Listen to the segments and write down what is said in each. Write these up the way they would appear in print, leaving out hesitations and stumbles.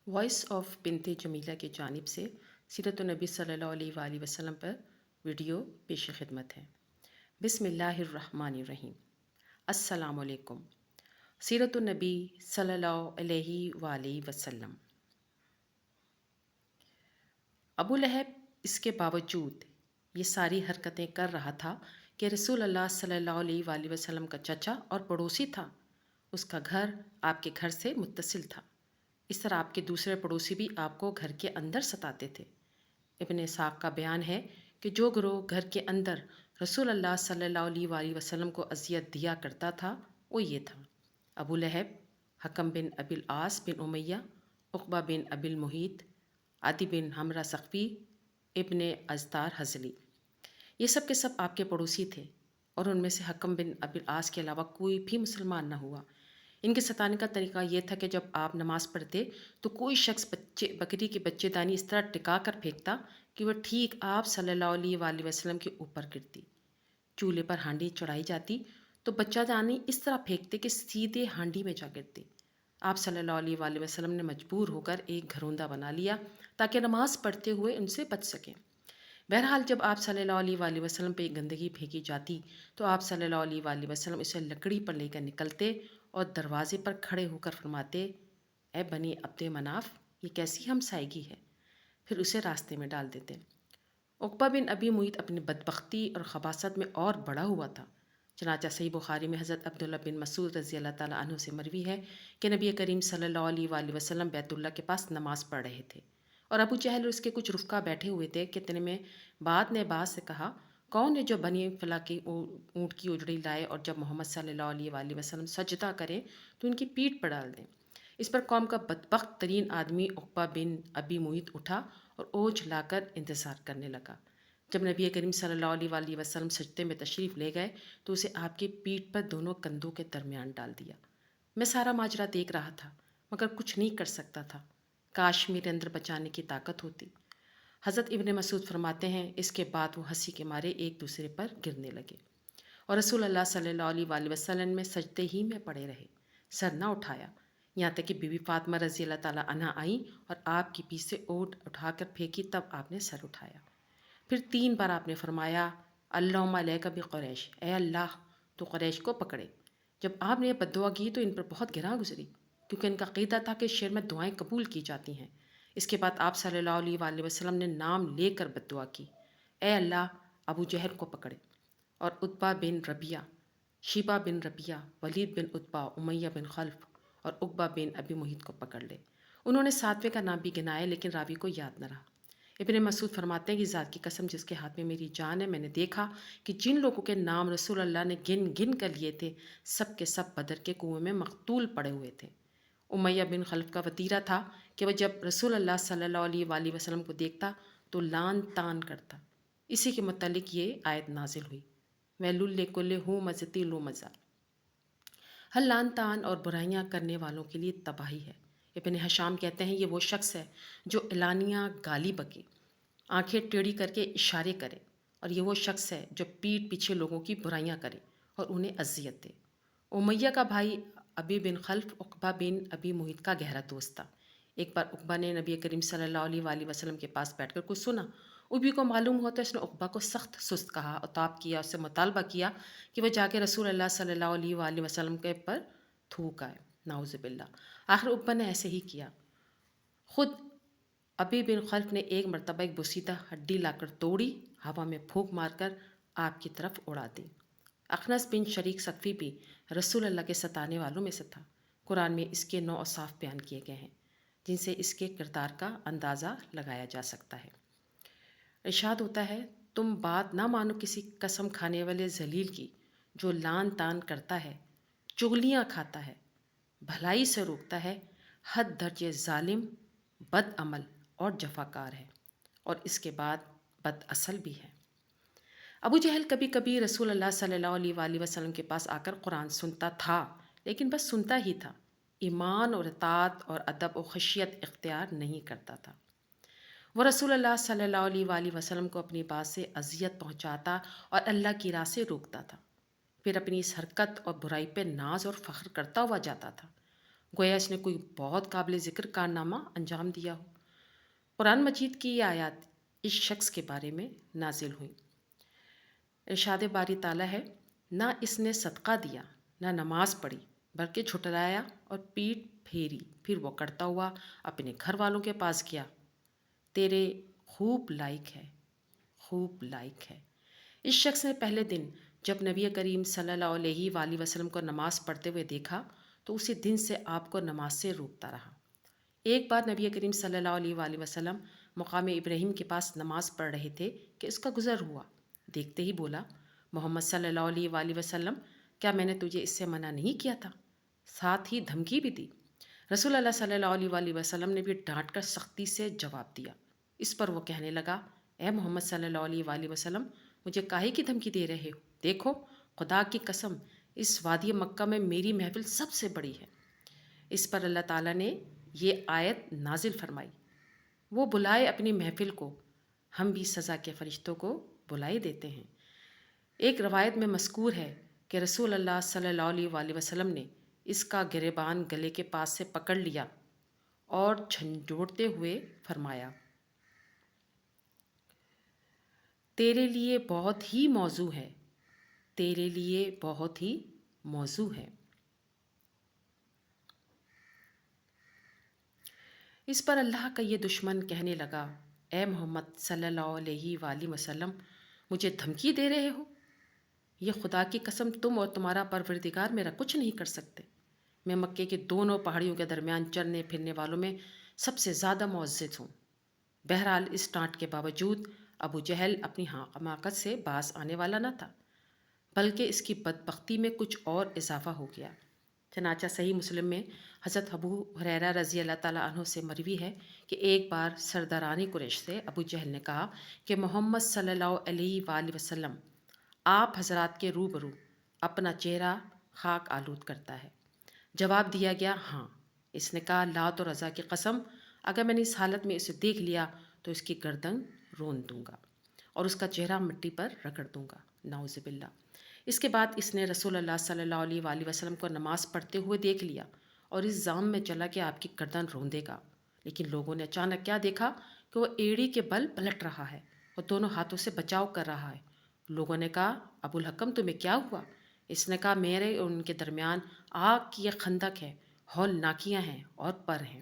Voice of بنت جمیلہ کی جانب سے سیرت النبی صلی اللہ علیہ وآلہ وسلم پر ویڈیو پیش خدمت ہے۔ بسم اللہ الرحمن الرحیم۔ السلام علیکم۔ سیرت النبی صلی اللہ علیہ وآلہ وسلم۔ ابو لہب اس کے باوجود یہ ساری حرکتیں کر رہا تھا کہ رسول اللہ صلی اللہ علیہ وآلہ وسلم کا چچا اور پڑوسی تھا۔ اس کا گھر آپ کے گھر سے متصل تھا۔ اس طرح آپ کے دوسرے پڑوسی بھی آپ کو گھر کے اندر ستاتے تھے۔ ابن اسحاق کا بیان ہے کہ جو گروہ گھر کے اندر رسول اللہ صلی اللہ علیہ وآلہ وسلم کو اذیت دیا کرتا تھا وہ یہ تھا: ابو لہب، حکم بن ابی العاص بن امیہ، عقبہ بن ابی المحیط، عدی بن حمرہ ثقفی، ابن ازتار حضلی۔ یہ سب کے سب آپ کے پڑوسی تھے، اور ان میں سے حکم بن ابی العاص کے علاوہ کوئی بھی مسلمان نہ ہوا۔ ان کے ستانے کا طریقہ یہ تھا کہ جب آپ نماز پڑھتے تو کوئی شخص بکری کے بچے دانی اس طرح ٹکا کر پھینکتا کہ وہ ٹھیک آپ صلی اللہ علیہ وآلہ وسلم کے اوپر گرتی۔ چولہے پر ہانڈی چڑھائی جاتی تو بچہ دانی اس طرح پھینکتے کہ سیدھے ہانڈی میں جا گرتی۔ آپ صلی اللہ علیہ وآلہ وسلم نے مجبور ہو کر ایک گھروندہ بنا لیا تاکہ نماز پڑھتے ہوئے ان سے بچ سکیں۔ بہرحال جب آپ صلی اللہ علیہ وآلہ وسلم پہ گندگی پھینکی جاتی تو آپ صلی اللہ علیہ وآلہ وسلم اسے لکڑی پر لے کر نکلتے اور دروازے پر کھڑے ہو کر فرماتے: اے بنی عبد مناف، یہ کیسی ہمسائیگی ہے؟ پھر اسے راستے میں ڈال دیتے۔ عقبہ بن ابی معیط اپنی بدبختی اور خباثت میں اور بڑا ہوا تھا۔ چنانچہ صحیح بخاری میں حضرت عبداللہ بن مسعود رضی اللہ تعالیٰ عنہ سے مروی ہے کہ نبی کریم صلی اللہ علیہ وآلہ وسلم بیت اللہ کے پاس نماز پڑھ رہے تھے، اور ابو جہل اور اس کے کچھ رفقا بیٹھے ہوئے تھے کہ اتنے میں بعد نے بعض سے کہا: کون ہے جو بنی فلاں کی اونٹ کی اجڑی لائے اور جب محمد صلی اللہ علیہ وآلہ وسلم سجدہ کریں تو ان کی پیٹھ پر ڈال دیں؟ اس پر قوم کا بدبخت ترین آدمی عقبہ بن ابی معیط اٹھا اور اوجھ لا کر انتظار کرنے لگا۔ جب نبی کریم صلی اللہ علیہ وآلہ وسلم سجدے میں تشریف لے گئے تو اسے آپ کی پیٹھ پر دونوں کندھوں کے درمیان ڈال دیا۔ میں سارا ماجرا دیکھ رہا تھا مگر کچھ نہیں کر سکتا تھا۔ کاش میرے اندر بچانے کی طاقت ہوتی۔ حضرت ابن مسعود فرماتے ہیں اس کے بعد وہ ہنسی کے مارے ایک دوسرے پر گرنے لگے، اور رسول اللہ صلی اللہ علیہ وآلہ وسلم میں سجدے ہی میں پڑے رہے، سر نہ اٹھایا، یہاں تک کہ بی بی فاطمہ رضی اللہ تعالیٰ عنہا آئیں اور آپ کی پیچھے سے اونٹ اٹھا کر پھینکی، تب آپ نے سر اٹھایا۔ پھر 3 بار آپ نے فرمایا: اللہم علیک بقریش، اے اللہ تو قریش کو پکڑے۔ جب آپ نے یہ بد دعا کی تو ان پر بہت گراں گزری، کیونکہ ان کا عقیدہ تھا کہ شعر میں دعائیں قبول کی جاتی ہیں۔ اس کے بعد آپ صلی اللہ علیہ وآلہ وسلم نے نام لے کر بد دعا کی: اے اللہ ابو جہل کو پکڑے، اور عتبہ بن ربیعہ، شیبہ بن ربیعہ، ولید بن عتبہ، امیہ بن خلف اور عقبہ بن ابی معیط کو پکڑ لے۔ انہوں نے 7ویں کا نام بھی گنایا لیکن راوی کو یاد نہ رہا۔ ابن مسعود فرماتے ہیں کہ ذات کی قسم جس کے ہاتھ میں میری جان ہے، میں نے دیکھا کہ جن لوگوں کے نام رسول اللہ نے گن گن کر لیے تھے سب کے سب بدر کے کنویں میں مقتول پڑے ہوئے تھے۔ امیہ بن خلف کا وتیرہ تھا کہ وہ جب رسول اللہ صلی اللہ علیہ وآلہ وسلم کو دیکھتا تو لان تان کرتا۔ اسی کے متعلق یہ آیت نازل ہوئی: ویل لکل ہمزۃ لمزہ۔ ہر لان تان اور برائیاں کرنے والوں کے لیے تباہی ہے۔ ابن ہشام کہتے ہیں یہ وہ شخص ہے جو اعلانیہ گالی بکے، آنکھیں ٹیڑھی کر کے اشارے کرے، اور یہ وہ شخص ہے جو پیٹھ پیچھے لوگوں کی برائیاں کرے اور انہیں اذیت دے۔ امیہ کا بھائی ابی بن خلف عقبہ بن ابی معیط کا گہرا دوست تھا۔ ایک بار عقبہ نے نبی کریم صلی اللہ علیہ وآلہ وسلم کے پاس بیٹھ کر کچھ سنا۔ ابی کو معلوم ہوتا اس نے عقبہ کو سخت سست کہا، عتاب کیا، اس سے مطالبہ کیا کہ وہ جا کے رسول اللہ صلی اللہ علیہ وآلہ وسلم کے پر تھوک آئے، نعوذ باللہ۔ آخر عقبہ نے ایسے ہی کیا۔ خود ابی بن خلف نے ایک مرتبہ ایک بوسیدہ ہڈی لا کر توڑی، ہوا میں پھونک مار کر آپ کی طرف اڑا دی۔ اخنس بن شریک ثقفی بھی رسول اللہ کے ستانے والوں میں سے تھا۔ قرآن میں اس کے 9 اوصاف بیان کیے گئے ہیں جن سے اس کے کردار کا اندازہ لگایا جا سکتا ہے۔ ارشاد ہوتا ہے: تم بات نہ مانو کسی قسم کھانے والے ذلیل کی جو لان تان کرتا ہے، چغلیاں کھاتا ہے، بھلائی سے روکتا ہے، حد درجے ظالم، بد عمل اور جفاکار ہے، اور اس کے بعد بد اصل بھی ہے۔ ابو جہل کبھی کبھی رسول اللہ صلی اللہ علیہ وآلہ وسلم کے پاس آ کر قرآن سنتا تھا، لیکن بس سنتا ہی تھا، ایمان اور اطاعت اور ادب و خشیت اختیار نہیں کرتا تھا۔ وہ رسول اللہ صلی اللہ علیہ وآلہ وسلم کو اپنی بات سے اذیت پہنچاتا اور اللہ کی راہ سے روکتا تھا، پھر اپنی اس حرکت اور برائی پہ ناز اور فخر کرتا ہوا جاتا تھا۔ گویا اس نے کوئی بہت قابل ذکر کارنامہ انجام دیا ہو۔ قرآن مجید کی یہ آیات اس شخص کے بارے میں نازل ہوئیں۔ ارشاد باری تعالیٰ ہے، نہ اس نے صدقہ دیا، نہ نماز پڑھی، بلکہ جھٹلایا اور پیٹھ پھیری، پھر وہ کرتا ہوا اپنے گھر والوں کے پاس گیا۔ تیرے خوب لائق ہے، خوب لائق ہے۔ اس شخص نے پہلے دن جب نبی کریم صلی اللہ علیہ وآلہ وسلم کو نماز پڑھتے ہوئے دیکھا تو اسی دن سے آپ کو نماز سے روکتا رہا۔ ایک بار نبی کریم صلی اللہ علیہ وآلہ وسلم مقام ابراہیم کے پاس نماز پڑھ رہے تھے کہ اس کا گزر ہوا۔ دیکھتے ہی بولا، محمد صلی اللہ علیہ وآلہ وسلم، کیا میں نے تجھے اس سے منع نہیں کیا تھا؟ ساتھ ہی دھمکی بھی دی۔ رسول اللہ صلی اللہ علیہ وآلہ وسلم نے بھی ڈانٹ کر سختی سے جواب دیا۔ اس پر وہ کہنے لگا، اے محمد صلی اللہ علیہ وآلہ وسلم، مجھے کاہے کی دھمکی دے رہے ہو؟ دیکھو، خدا کی قسم، اس وادی مکہ میں میری محفل سب سے بڑی ہے۔ اس پر اللہ تعالیٰ نے یہ آیت نازل فرمائی، وہ بلائے اپنی محفل کو، ہم بھی سزا کے فرشتوں کو بلائے دیتے ہیں۔ ایک روایت میں مذکور ہے کہ رسول اللہ صلی اللہ علیہ وآلہ وسلم نے اس کا گریبان گلے کے پاس سے پکڑ لیا اور جھنجھوڑتے ہوئے فرمایا، تیرے لیے بہت ہی موزوں ہے، تیرے لیے بہت ہی موزوں ہے۔ اس پر اللہ کا یہ دشمن کہنے لگا، اے محمد صلی اللہ علیہ وآلہ وسلم، مجھے دھمکی دے رہے ہو؟ یہ خدا کی قسم، تم اور تمہارا پروردگار میرا کچھ نہیں کر سکتے۔ میں مکے کے دونوں پہاڑیوں کے درمیان چلنے پھرنے والوں میں سب سے زیادہ معزز ہوں۔ بہرحال اس ڈانٹ کے باوجود ابو جہل اپنی حماقت سے باز آنے والا نہ تھا، بلکہ اس کی بدبختی میں کچھ اور اضافہ ہو گیا۔ چنانچہ صحیح مسلم میں حضرت ابو ہریرہ رضی اللہ تعالیٰ عنہ سے مروی ہے کہ ایک بار سردارانی قریش سے ابو جہل نے کہا کہ محمد صلی اللہ علیہ وآلہ وسلم آپ حضرات کے روبرو اپنا چہرہ خاک آلود کرتا ہے۔ جواب دیا گیا، ہاں۔ اس نے کہا، لات اور عزا کی قسم، اگر میں نے اس حالت میں اسے دیکھ لیا تو اس کی گردن رون دوں گا اور اس کا چہرہ مٹی پر رگڑ دوں گا، نعوذ باللہ۔ اس کے بعد اس نے رسول اللہ صلی اللہ علیہ وآلہ وسلم کو نماز پڑھتے ہوئے دیکھ لیا اور اس ظام میں چلا کہ آپ کی گردن روندے گا، لیکن لوگوں نے اچانک کیا دیکھا کہ وہ ایڑی کے بل پلٹ رہا ہے اور دونوں ہاتھوں سے بچاؤ کر رہا ہے۔ لوگوں نے کہا، ابو الحکم، تمہیں کیا ہوا؟ اس نے کہا، میرے اور ان کے درمیان آگ کی ایک خندق ہے، ہول ناکیاں ہیں اور پر ہیں۔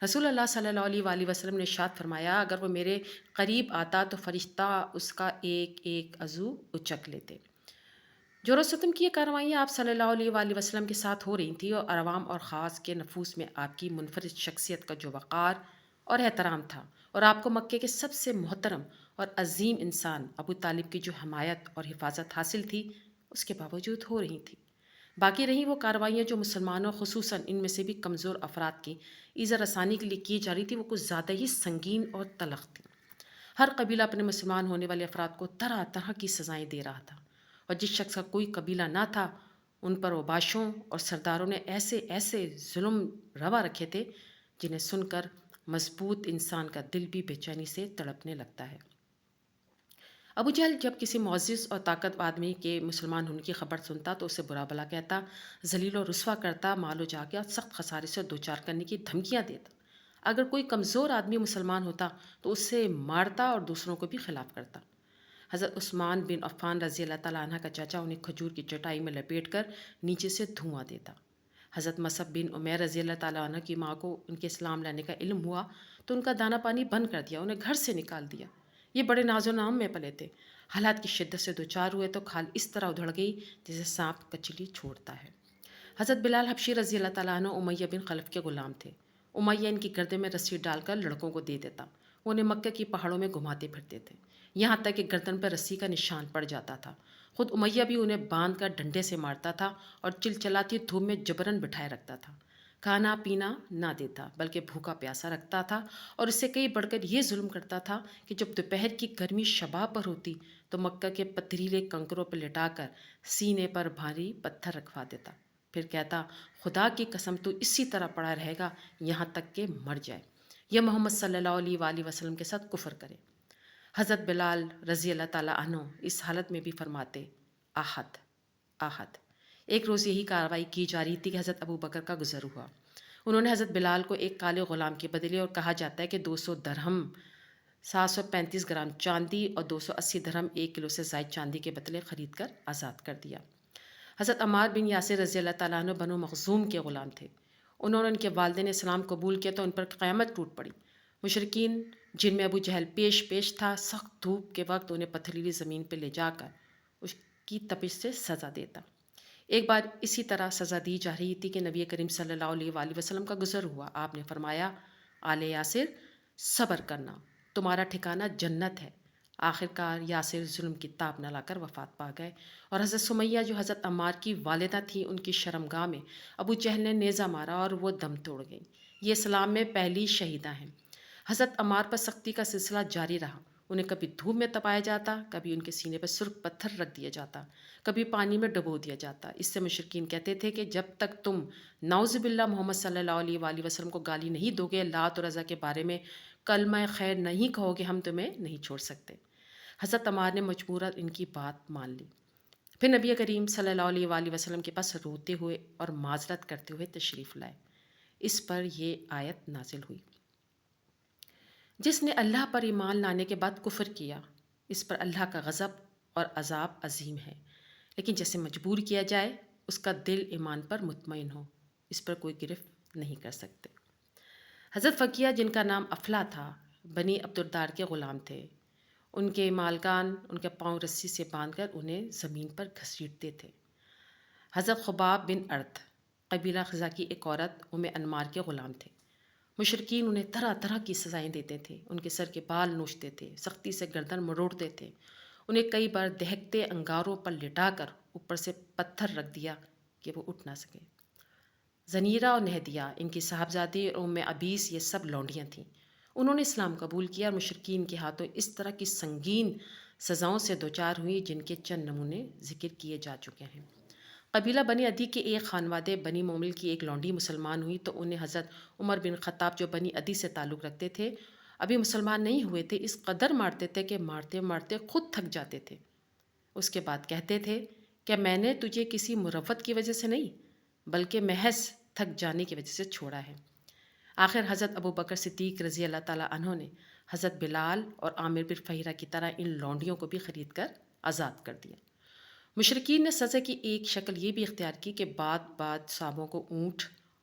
رسول اللہ صلی اللہ علیہ وآلہ وسلم نے ارشاد فرمایا، اگر وہ میرے قریب آتا تو فرشتہ اس کا ایک ایک عضو اچک لیتے۔ جور و ستم کی یہ کارروائیاں آپ صلی اللہ علیہ وآلہ وسلم کے ساتھ ہو رہی تھیں اور عوام اور خاص کے نفوس میں آپ کی منفرد شخصیت کا جو وقار اور احترام تھا اور آپ کو مکے کے سب سے محترم اور عظیم انسان ابو طالب کی جو حمایت اور حفاظت حاصل تھی، اس کے باوجود ہو رہی تھیں۔ باقی رہیں وہ کارروائیاں جو مسلمانوں، خصوصاً ان میں سے بھی کمزور افراد کی ایذا رسانی کے لیے کی جا رہی تھی، وہ کچھ زیادہ ہی سنگین اور تلخ تھیں۔ ہر قبیلہ اپنے مسلمان ہونے والے افراد کو طرح طرح کی سزائیں دے رہا تھا، اور جس شخص کا کوئی قبیلہ نہ تھا، ان پر اوباشوں اور سرداروں نے ایسے ایسے ظلم روا رکھے تھے جنہیں سن کر مضبوط انسان کا دل بھی بے چینی سے تڑپنے لگتا ہے۔ ابو جہل جب کسی معزز اور طاقت آدمی کے مسلمان ہونے کی خبر سنتا تو اسے برا بھلا کہتا، ذلیل و رسوا کرتا، مال و جا کے سخت خسارے سے دوچار کرنے کی دھمکیاں دیتا۔ اگر کوئی کمزور آدمی مسلمان ہوتا تو اسے مارتا اور دوسروں کو بھی خلاف کرتا۔ حضرت عثمان بن عفان رضی اللہ تعالیٰ عنہ کا چاچا انہیں کھجور کی چٹائی میں لپیٹ کر نیچے سے دھواں دیتا۔ حضرت مصعب بن عمیر رضی اللہ تعالیٰ عنہ کی ماں کو ان کے اسلام لانے کا علم ہوا تو ان کا دانا پانی بند کر دیا، انہیں گھر سے نکال دیا۔ یہ بڑے ناز و نام میں پلے تھے۔ حالات کی شدت سے دوچار ہوئے تو کھال اس طرح ادھڑ گئی جیسے سانپ کچلی چھوڑتا ہے۔ حضرت بلال حبشی رضی اللہ تعالیٰ عنہ امیہ بن خلف کے غلام تھے۔ امیہ ان کی گردن میں رسی ڈال کر لڑکوں کو دے دیتا، وہ انہیں مکہ کی پہاڑوں میں گھماتے پھرتے تھے، یہاں تک کہ گردن پر رسی کا نشان پڑ جاتا تھا۔ خود امیہ بھی انہیں باندھ کر ڈنڈے سے مارتا تھا اور چلچلاتی دھوپ میں جبراً بٹھائے رکھتا تھا۔ کھانا پینا نہ دیتا بلکہ بھوکا پیاسا رکھتا تھا، اور اس سے کئی بڑھ کر یہ ظلم کرتا تھا کہ جب دوپہر کی گرمی شباب پر ہوتی تو مکہ کے پتھریلے کنکروں پر لٹا کر سینے پر بھاری پتھر رکھوا دیتا، پھر کہتا، خدا کی قسم تو اسی طرح پڑا رہے گا یہاں تک کہ مر جائے یا محمد صلی اللہ علیہ وآلہ وسلم کے ساتھ کفر کرے۔ حضرت بلال رضی اللہ تعالیٰ عنہ اس حالت میں بھی فرماتے، آہد آہد۔ ایک روز یہی کارروائی کی جا رہی تھی کہ حضرت ابو بکر کا گزر ہوا۔ انہوں نے حضرت بلال کو ایک کالے غلام کے بدلے، اور کہا جاتا ہے کہ 200 درہم 735 گرام چاندی اور 280 درہم 1 کلو سے زائد چاندی کے بدلے خرید کر آزاد کر دیا۔ حضرت عمار بن یاسر رضی اللہ تعالیٰ عنہ بنو مخزوم کے غلام تھے۔ انہوں نے ان کے والدین اسلام قبول کیا تو ان پر قیامت ٹوٹ پڑی۔ مشرکین، جن میں ابو جہل پیش تھا، سخت دھوپ کے وقت انہیں پتھریلی زمین پہ لے جا کر اس کی تپش سے سزا دیتا۔ ایک بار اسی طرح سزا دی جا رہی تھی کہ نبی کریم صلی اللہ علیہ وآلہ وسلم کا گزر ہوا۔ آپ نے فرمایا، آل یاسر صبر کرنا، تمہارا ٹھکانہ جنت ہے۔ آخر کار یاسر ظلم کی تاب نہ لا کر وفات پا گئے، اور حضرت سمیہ جو حضرت عمار کی والدہ تھی، ان کی شرمگاہ میں ابو جہل نے نیزہ مارا اور وہ دم توڑ گئیں۔ یہ اسلام میں پہلی شہیدہ ہیں۔ حضرت عمار پر سختی کا سلسلہ جاری رہا۔ انہیں کبھی دھوپ میں تپایا جاتا، کبھی ان کے سینے پر سرخ پتھر رکھ دیا جاتا، کبھی پانی میں ڈبو دیا جاتا۔ اس سے مشرکین کہتے تھے کہ جب تک تم نعوذ باللہ محمد صلی اللہ علیہ وآلہ وسلم کو گالی نہیں دو گے، لات اور عزا کے بارے میں کلمہ خیر نہیں کہو گے، ہم تمہیں نہیں چھوڑ سکتے۔ حضرت عمار نے مجبوراً ان کی بات مان لی۔ پھر نبی کریم صلی اللہ علیہ وآلہ وسلم کے پاس روتے ہوئے اور معذرت کرتے ہوئے تشریف لائے۔ اس پر یہ آیت نازل ہوئی، جس نے اللہ پر ایمان لانے کے بعد کفر کیا، اس پر اللہ کا غضب اور عذاب عظیم ہے۔ لیکن جیسے مجبور کیا جائے، اس کا دل ایمان پر مطمئن ہو، اس پر کوئی گرفت نہیں کر سکتے۔ حضرت فقیہ، جن کا نام افلا تھا، بنی عبدالدار کے غلام تھے۔ ان کے مالکان ان کے پاؤں رسی سے باندھ کر انہیں زمین پر گھسیٹتے تھے۔ حضرت خباب بن ارت، قبیلہ خزا کی ایک عورت، انمار کے غلام تھے۔ مشرکین انہیں طرح طرح کی سزائیں دیتے تھے، ان کے سر کے بال نوچتے تھے، سختی سے گردن مروڑتے تھے، انہیں کئی بار دہکتے انگاروں پر لٹا کر اوپر سے پتھر رکھ دیا کہ وہ اٹھ نہ سکیں۔ زنیرہ اور نہدیہ، ان کی صاحبزادی اور عبیس، یہ سب لونڈیاں تھیں۔ انہوں نے اسلام قبول کیا اور مشرکین کے ہاتھوں اس طرح کی سنگین سزاؤں سے دوچار ہوئی جن کے چند نمونے ذکر کیے جا چکے ہیں۔ قبیلہ بنی عدی کے ایک خانوادے بنی مومل کی ایک لونڈی مسلمان ہوئی تو انہیں حضرت عمر بن خطاب، جو بنی عدی سے تعلق رکھتے تھے، ابھی مسلمان نہیں ہوئے تھے، اس قدر مارتے تھے کہ مارتے مارتے خود تھک جاتے تھے۔ اس کے بعد کہتے تھے کہ میں نے تجھے کسی مروت کی وجہ سے نہیں، بلکہ محض تھک جانے کی وجہ سے چھوڑا ہے۔ آخر حضرت ابو بکر صدیق رضی اللہ تعالیٰ عنہ نے حضرت بلال اور عامر بن فہیرہ کی طرح ان لونڈیوں کو بھی خرید کر آزاد کر دیا۔ مشرکین نے سزا کی ایک شکل یہ بھی اختیار کی کہ بعد صحابوں کو اونٹ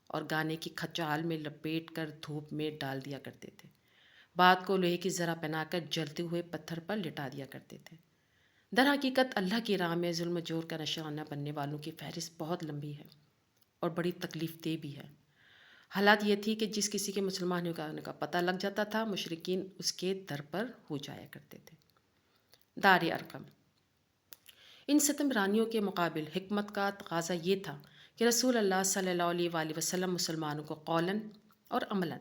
اور گانے کی کھچال میں لپیٹ کر دھوپ میں ڈال دیا کرتے تھے، بعد کو لوہے کی زرہ پہنا کر جلتے ہوئے پتھر پر لٹا دیا کرتے تھے۔ در حقیقت اللہ کی راہ میں ظلم و جور کا نشانہ بننے والوں کی فہرست بہت لمبی ہے اور بڑی تکلیف دہ بھی ہے۔ حالات یہ تھی کہ جس کسی کے مسلمان ہونے کا پتہ لگ جاتا تھا، مشرکین اس کے در پر ہو جایا کرتے تھے۔ دار ارقم، ان ستم رانیوں کے مقابل حکمت کا تقاضا یہ تھا کہ رسول اللہ صلی اللہ علیہ وآلہ وسلم مسلمانوں کو قولاً اور عملاً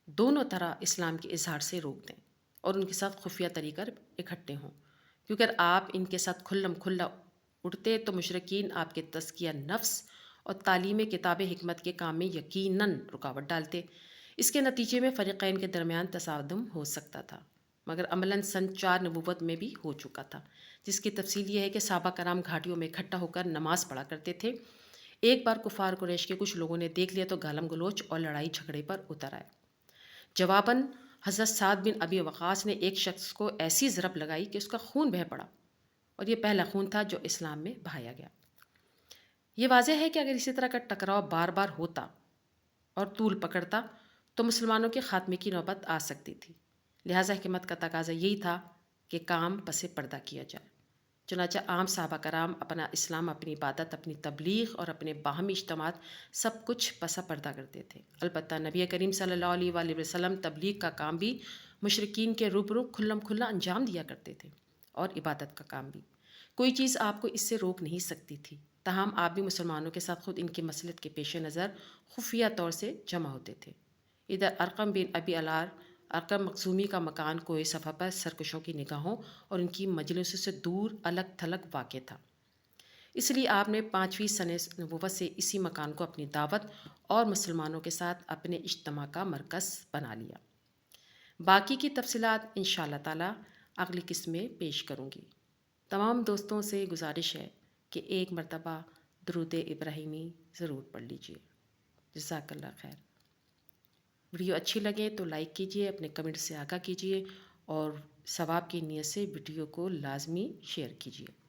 دونوں طرح اسلام کے اظہار سے روک دیں اور ان کے ساتھ خفیہ طریقہ اکٹھے ہوں، کیونکہ اگر آپ ان کے ساتھ کھلم کھلا اٹھتے تو مشرکین آپ کے تزکیہ نفس اور تعلیم کتاب حکمت کے کام میں یقیناً رکاوٹ ڈالتے۔ اس کے نتیجے میں فریقین کے درمیان تصادم ہو سکتا تھا، مگر عملاً سن 4 نبوت میں بھی ہو چکا تھا، جس کی تفصیل یہ ہے کہ صحابہ کرام گھاٹیوں میں اکٹھا ہو کر نماز پڑھا کرتے تھے۔ ایک بار کفار قریش کے کچھ لوگوں نے دیکھ لیا تو گالم گلوچ اور لڑائی جھگڑے پر اتر آئے۔ جواباً حضرت سعد بن ابی وقاص نے ایک شخص کو ایسی ضرب لگائی کہ اس کا خون بہہ پڑا، اور یہ پہلا خون تھا جو اسلام میں بہایا گیا۔ یہ واضح ہے کہ اگر اسی طرح کا ٹکراؤ بار بار ہوتا اور طول پکڑتا تو مسلمانوں کے خاتمے کی نوبت آ سکتی تھی۔ لہٰذا حکمت کا تقاضا یہی تھا کہ کام پس پردہ کیا جائے۔ چنانچہ عام صحابہ کرام اپنا اسلام، اپنی عبادت، اپنی تبلیغ اور اپنے باہمی اجتماعات سب کچھ پس پردہ کرتے تھے۔ البتہ نبی کریم صلی اللہ علیہ وآلہ وسلم تبلیغ کا کام بھی مشرکین کے روبرو کھلم کھلا انجام دیا کرتے تھے، اور عبادت کا کام بھی۔ کوئی چیز آپ کو اس سے روک نہیں سکتی تھی، تاہم آپ بھی مسلمانوں کے ساتھ خود ان کی مصلحت کے پیش نظر خفیہ طور سے جمع ہوتے تھے۔ ادھر ارقم بن ابی الار، ارقم مخزومی کا مکان کوہ صفا پر سرکشوں کی نگاہوں اور ان کی مجلسوں سے دور الگ تھلگ واقع تھا، اس لیے آپ نے 5ویں سنہ نبوت سے اسی مکان کو اپنی دعوت اور مسلمانوں کے ساتھ اپنے اجتماع کا مرکز بنا لیا۔ باقی کی تفصیلات انشاءاللہ تعالیٰ اگلی قسط میں پیش کروں گی۔ تمام دوستوں سے گزارش ہے کہ ایک مرتبہ درود ابراہیمی ضرور پڑھ لیجیے۔ جزاک اللہ خیر۔ ویڈیو اچھی لگے تو لائک کیجیے، اپنے کمنٹ سے آگاہ کیجیے اور ثواب کی نیت سے ویڈیو کو لازمی شیئر کیجیے۔